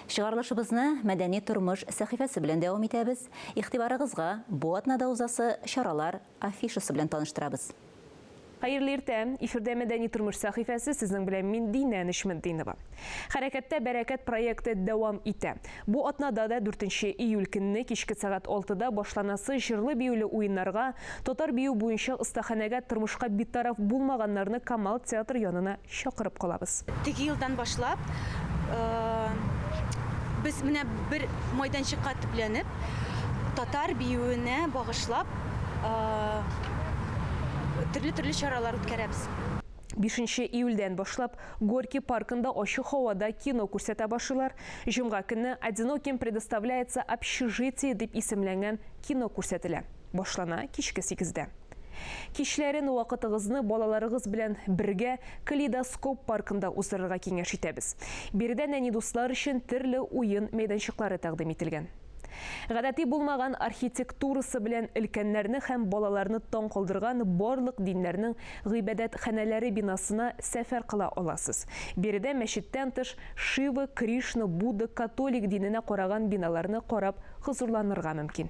Чыгарылышыбызны мәдәни тормыш сәхифәсе белән дәвам итәбез. Игътибарыгызга бу атнада узасы чаралар афишасы белән таныштырабыз. Hayırlı irtəm, efirdə Mədəni Turmuş səhifəsi sizin bilən min Dinə Nişmindinova. Hərəkətdə Bərəkət proyekti davam etə. Bu atnada da 4 iyul günü kişki saat 6-da başlanası jırlı biyuli oyunlarga, Totar biyu boyunca ıstaxanaga turmuşqa bittaraf bulmağanlarını Kamal teatr yanına şaqırıb qalabız. Teki yıldan başlap, biz mine bir maydançıqqa tüplənib, Tatar biyuine bağışlap, türlü çaralar ütkərəbiz. 5 iyuldan başlap Горький паркында açıq havada kino күрсәтә башылар. Жұмға күні «Одиноким предоставляется общежитие» деп исемләнгән кино күрсәтелә. Башлана кичке 8-дә. Кишләрен вакытыгызны балаларыгыз белән бергә Калейдоскоп паркында уздырырга киңәш итәбез. Биредә нәни дуслар өчен төрле уен мәйданчыклары тәкъдим ителгән. Гадәти булмаган архитектурасы белән өлкәннәрне һәм балаларны таң калдырган барлык диннәрнең гыйбадәт ханәләре бинасына сәфәр кыла аласыз. Биредә мәчеттән тыш Шива, Кришна, Будда, католик диненә караган биналарны карап хозурланырга мөмкин.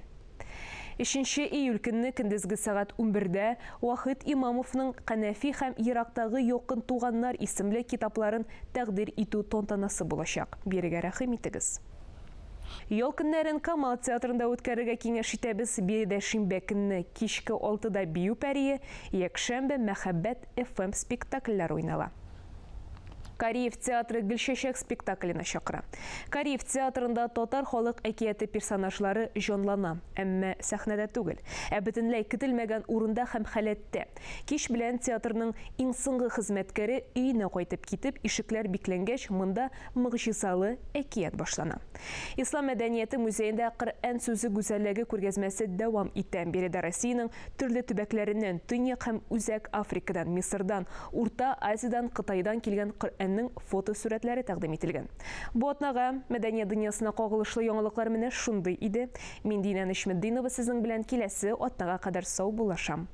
3 июль көнне көндезге сәгать 11-дә Вахит Имамовның Канафи һәм Ирактагы якын туганнар исемле китапларын тәкъдир итү тантанасы булачак. Бирегә рәхим итегез. Ял көннәрен Камал театрында үткәрергә киңәш итәбез. Биредә шимбә көнне кичке 6-да Бию пәрие, якшәмбе Мәхәббәт FM спектакльләр уйнала. Кариев театры Гөлчәчәк спектакленә чакыра. Кариев театрында татар халык әкияте персонажлары җанлана, әмма сәхнәдә түгел, ә бөтенләй көтелмәгән урында һәм халәттә. Кич белән театрның иң соңгы хезмәткәре өенә кайтып китеп, ишекләр бикләнгәч, монда мөгъҗизалы әкият башлана. Ислам мәдәнияте музеенда Коръән сүзе гүзәллеге күргәзмәсе дәвам итә. Биредә Россиянең төрле төбәкләреннән, Төньяк һәм Үзәк Африкадан, Мисырдан, Урта Азиядан, Кытайдан килгән Коръәннең фото сүрәтләре тәкъдим ителгән. Бу атнага мәдәният дөньясына кагылышлы яңалыклар менә шундый иде. Мин Динә Нишметдинова сезнең белән киләсе атнага кадәр сау булашам.